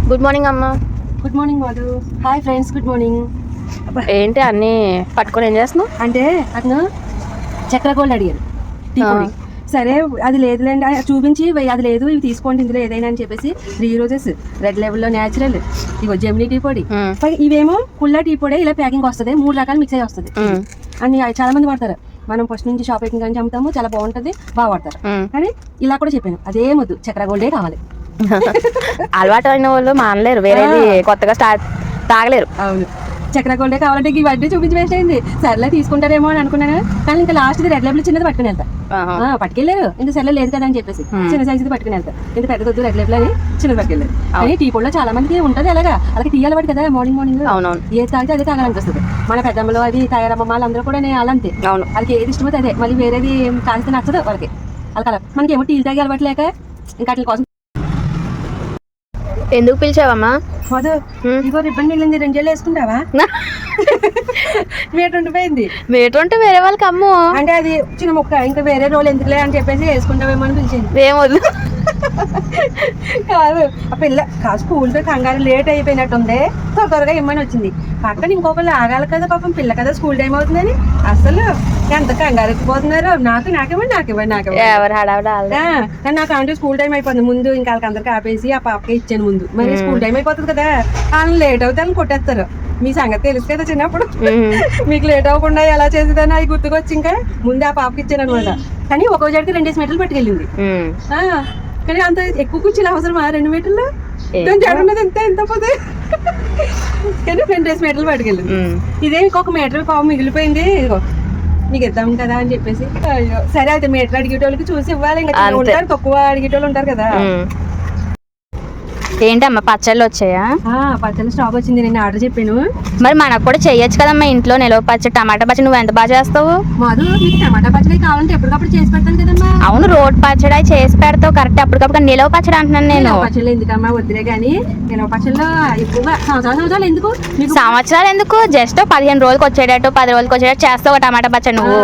Good morning అమ్మ. Good morning Madhu. Hi friends, good morning. ఏంటి అన్నీ పట్టుకొని ఏం చేస్తున్నావు? అంటే అతను చక్ర గోల్డ్ అడిగారు టీ పొడి. సరే అది లేదులేండి చూపించి అది లేదు ఇవి తీసుకోండి ఇందులో ఏదైనా అని చెప్పేసి 3 రోజెస్ రెడ్ లెవెల్లో న్యాచురల్ ఇగో జెమినీ టీ పొడి. ఇవేమో కుల్లా టీ పొడి ఇలా ప్యాకింగ్ వస్తుంది, 3 రకాలు మిక్స్ అయ్యి వస్తుంది అని చాలా మంది వాడతారు. మనం ఫస్ట్ నుంచి షాపింగ్ కానీ అమ్ముతాము, చాలా బాగుంటుంది, బాగా వాడతారు. కానీ ఇలా కూడా చెప్పాను అదే వద్దు, చక్ర గోల్డే కావాలి. అలవాటు అయిన వాళ్ళు మానలేరు, వేరేది కొత్తగా తాగలేరు. అవును, చక్ర గోల్డే కావాలంటే ఈ వడ్డీ చూపించి వేస్ట్ అయింది. సర్లే తీసుకుంటారేమో అని అనుకున్నాను, కానీ ఇంకా లాస్ట్ రెడ్ లెవెల్ చిన్నది పట్టుకుని వెళ్తా. పట్టుకెళ్ళారు ఇంకా సర్లే లేదు కదా అని చెప్పేసి చిన్న సైజుది పట్టుకుని వెళ్తా. ఇంకా పెద్ద వద్దు రెడ్ లెవెల్ అని చిన్నది పట్టుకెళ్ళారు. కానీ టీ పొడిలో చాలా మందికి ఉంటుంది అలాగా, అలాగే టీ అలవాటు కదా మార్నింగ్ ఏది తాగితే అదే తాగాలనిపిస్తుంది. మన పెద్దమ్మలో అది తయారమ్మ వాళ్ళు అందరూ కూడా నేను అలాంతే. అవును, వాళ్ళకి ఏది ఇష్టమైతే అదే, మళ్ళీ వేరేది తాగితే నచ్చదు వాళ్ళకి. అలా మనకేమో టీ తాగి అలవాటు లేక ఇంకా అట్ల కోసం. ఎందుకు పిలిచావమ్మా? మధు ఇగో రిబ్బన్ మిగిలింది, 2 జల్లు వేసుకుంటావా? మీటర్ ఉండిపోయింది. మీటర్ ఉంటే వేరే వాళ్ళకి అమ్ము అంటే అది చిన్న ముక్క, ఇంకా వేరే రోజులు ఎందుకులే అని చెప్పేసి వేసుకుంటావేమో అని పిలిచింది. ఏమొద్దు కాదు ఆ పిల్ల స్కూల్ తో కంగారు లేట్ అయిపోయినట్టుంది, త్వరగా ఇమ్మని వచ్చింది. పక్కన ఇంకొకళ్ళు ఆగాలి కదా పాపం, పిల్ల కదా స్కూల్ టైం అవుతుందని అసలు ఎంత కంగారు ఎక్కిపోతున్నారు. నాకేమండి ఎవరు హడావిడా. కానీ నాకు అంటే స్కూల్ టైం అయిపోతుంది ముందు, ఇంకా వాళ్ళకి అందరికి ఆపేసి ఆ పాపకే ఇచ్చాను ముందు. మరి స్కూల్ టైం అయిపోతుంది కదా, వాళ్ళని లేట్ అవుతే వాళ్ళని కొట్టేస్తారు. మీ సంగతి తెలుసు కదా చిన్నప్పుడు, మీకు లేట్ అవ్వకుండా ఎలా చేసేదని అవి గుర్తుకొచ్చి ఇంకా ముందే ఆ పాపకి ఇచ్చాను అనమాట. కానీ ఒక్కో జడికి 2 మీటర్లు పట్టుకెళ్ళింది. కానీ అంత ఎక్కువ కూర్చొని అవసరమా 2 మీటర్లు? జడున్నది ఎంత పోతే కానీ 2 మీటర్లు పట్టుకెళ్ళింది. ఇదే ఇంకొక మీటర్ పావు మిగిలిపోయింది, నీకు ఇద్దాం కదా అని చెప్పేసి. అయ్యో సరే అయితే మీటర్ అడిగేటోళ్ళకి చూసి ఇవ్వాలి, ఇంకా ఉంటారు తక్కువ అడిగేటోళ్ళు ఉంటారు కదా. ఏంటమ్మా పచ్చళ్ళు వచ్చాయా? పచ్చళ్ళు స్టాక్ వచ్చింది, నేను ఆర్డర్ చెప్పాను. మరి మనకు కూడా చెయ్యొచ్చు కదమ్మా ఇంట్లో. నిలవ పచ్చడి, టమాటా పచ్చడి నువ్వు ఎంత బాగా చేస్తావు? మధు మీకు టమాటా పచ్చడి కావాలంటే ఎప్పటికప్పుడు చేసి పెడతాను కదమ్మా. అవును, రోడ్ పచ్చడి చేసి పెడతావు కరెక్ట్, అప్పటికప్పుడు. నిలవ పచ్చడి అంటున్నాను నేను. పచ్చళ్ళు ఎందుకమ్మా వద్దులే కానీ, నిలవ పచ్చళ్ళు ఎక్కువగా సంవత్సరాలు ఎందుకు? సంవత్సరాలు ఎందుకు, జస్ట్ 15 రోజులకు వచ్చేటట్టు 10 రోజులకు వచ్చేటట్టు చేస్తావు టమాటా పచ్చడి నువ్వు.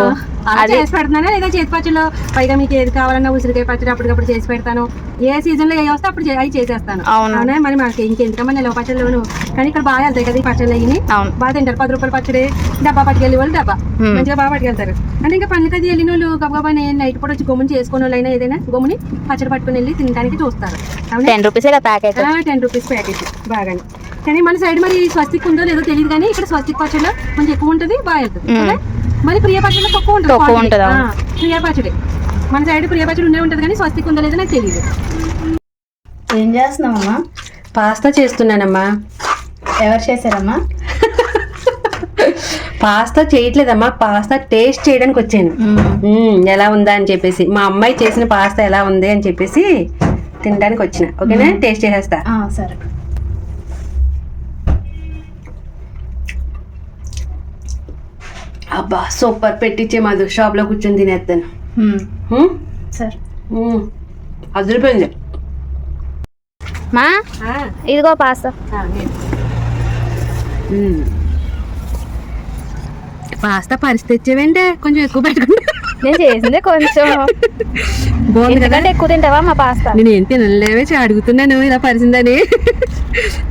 అది చేసి పెడుతున్నానా లేదా చేతి పచ్చళ్ళు? పైగా మీకు ఏది కావాలన్నా ఉసిరికాయ పచ్చడి అప్పటికప్పుడు చేసి పెడతాను. ఏ సీజన్ లో ఏ వస్తే అప్పుడు అవి చేసేస్తాను. అవునా, మరి మనకి ఇంకెందుకమ్మా నిలవ పచ్చళ్ళు. కానీ ఇక్కడ బాగా వెళ్తాయి కదా ఈ పచ్చళ్ళు అయ్యి, బాగా తింటారు. 10 రూపాయల పచ్చడి డబ్బా పట్టుకెళ్ళి వాళ్ళు డబ్బా మంచిగా బాగా పట్టుకెళ్తారు. అంటే ఇంకా పనులకి అది వెళ్ళిన వాళ్ళు గబగబా నైట్ పూట వచ్చి గమ్ముని చేసుకునే వాళ్ళు అయినా ఏదైనా గమ్ముని పచ్చడి పట్టుకుని వెళ్ళి తినడానికి చూస్తారు. 10 రూపీస్ ప్యాకెట్, 10 రూపీస్ ప్యాకెట్ బాగానే. కానీ మన సైడ్ మరి స్వస్తిక్ ఉందో లేదో తెలియదు, కానీ ఇక్కడ స్వస్తిక్ పచ్చడిలో కొంచెం ఎక్కువ ఉంటుంది, బాగా వెళ్తుంది. మరి ప్రియ పచ్చడిలో తక్కువ ఉంటుంది. ప్రియ పచ్చడి మన సైడ్ ప్రియ పచ్చడి ఉండే ఉంటుంది, కానీ స్వస్తిక్ ఉందో లేదో నాకు తెలియదు. ఏం చేస్తున్నావమ్మా? పాస్తా చేస్తున్నానమ్మా. ఎవరు చేశారమ్మా? పాస్తా చేయట్లేదమ్మా, పాస్తా టేస్ట్ చేయడానికి వచ్చాను. ఎలా ఉందా అని చెప్పేసి, మా అమ్మాయి చేసిన పాస్తా ఎలా ఉంది అని చెప్పేసి తినడానికి వచ్చిన. ఓకేనా, టేస్ట్ చేసేస్తా. సరే. అబ్బా సూపర్, పెట్టించే మధు, షాప్ లో కూర్చొని తినేస్తాను. సరే, అదిరిపోయింది. మా ఇదిగో పాస్తా. పాస్తా పరిస్థితి తెచ్చేవేంటే కొంచెం ఎక్కువ పెట్టుకుంటా. నేను చేసిందే కొంచెం బాగుంది కదా, ఎక్కువ తింటావా మా పాస్తా? నేను ఏం తినలేవే అడుగుతున్నాను ఇలా పరిచిందని.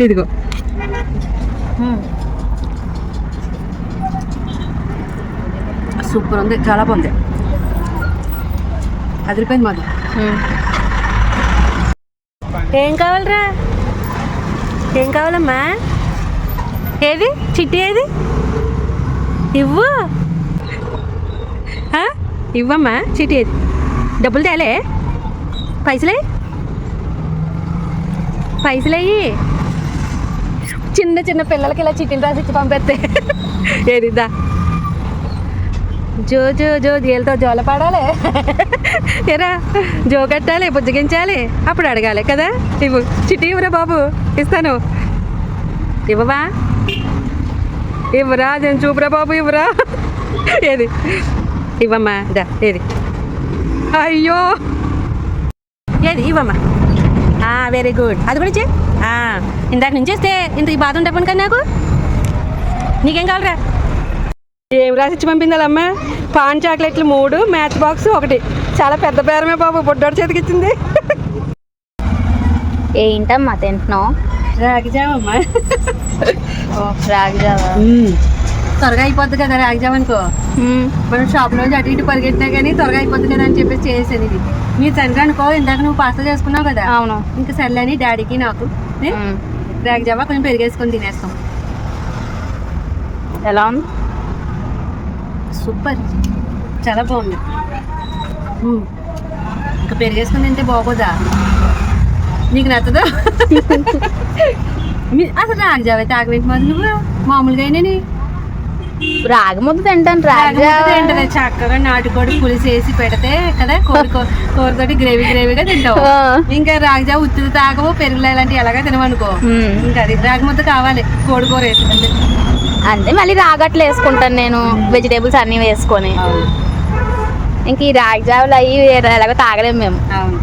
ఇదిగో సూపర్ ఉంది, చాలా బాగుంది, అదిరిపోయింది మాది. ఏం కావాలరా? ఏం కావాలమ్మా? ఏది చిట్టి, ఏది ఇవ్వు, ఇవ్వమ్మా చిట్టి. ఏది డబ్బులు తేలే, పైసలయ్యి చిన్న చిన్న పిల్లలకి ఇలా చిట్టిని రాసి పంపేస్తే ఏదిద్దా జో జో జో జీలతో జోల పాడాలి, ఎరా జో కట్టాలి, బుజ్జగించాలి, అప్పుడు అడగాలి కదా. ఇవ్వు చిట్టి, ఇవ్వరా బాబు, ఇస్తాను. ఇవ్వవా? ఇవ్వరా, నేను చూపురా బాబు, ఇవ్వరా. ఏది ఇవ్వమ్మా, దా ఏది, అయ్యో ఏది ఇవ్వమ్మా. వెరీ గుడ్, అది కూడా ఇచ్చే. ఇందాక నుంచి వస్తే ఇంత ఈ బాధ ఉండపను కదా నాకు. నీకేం కావాలరా? ఏం రాసిచ్చి పంపిందాలమ్మా? పాన్ చాక్లెట్లు 3, మ్యాచ్ బాక్స్ 1. చాలా పెద్ద బేరమే బాబు, బొడ్డోడి చేతికి ఇచ్చింది. ఏంటమ్మా తింటున్నావు? రాగి జావ అమ్మా. రాగి జావా. త్వరగా అయిపోద్ది కదా రాగి జావ అనుకో. మనం షాప్లోంచి అటు ఇటు పరిగెట్టినా కానీ త్వరగా అయిపోద్ది కదా అని చెప్పేసి చేసాను ఇది. మీ తండ్రి అనుకో ఇందాక నువ్వు పాస్తా చేసుకున్నావు కదా. అవును. ఇంకా సర్లేని డాడీకి నాకు రాగి జావ కొంచెం పెరిగేసుకొని తినేస్తాం. ఎలా ఉంది? సూపర్, చాలా బాగుంది. ఇంకా పెరిగేసుకొని తింటే బాగోదా? నీకు నచ్చదా? అసలు రాగి జావ అయితే ఆగవేంటి మరి నువ్వు మామూలుగా అయినా రాగి ముద్ద తింటాను. రాగి జావ ఏంటది చక్కగా నాటుకోడి పులుసు వేసి పెడితే కదా కూరతోటి గ్రేవీగా తింటావు. ఇంకా రాగి జావ ఉత్తులు తాగవు, పెరుగులు ఇలాంటివి ఎలాగా తినవనుకో. ఇంకా అది రాగి ముద్ద కావాలి, కోడి కూర వేసి అంటే మళ్ళీ రాగట్లు వేసుకుంటాను నేను, వెజిటేబుల్స్ అన్నీ వేసుకొని. ఇంక ఈ రాగి జావలు అవి ఎలాగో తాగలేము మేము. అవును.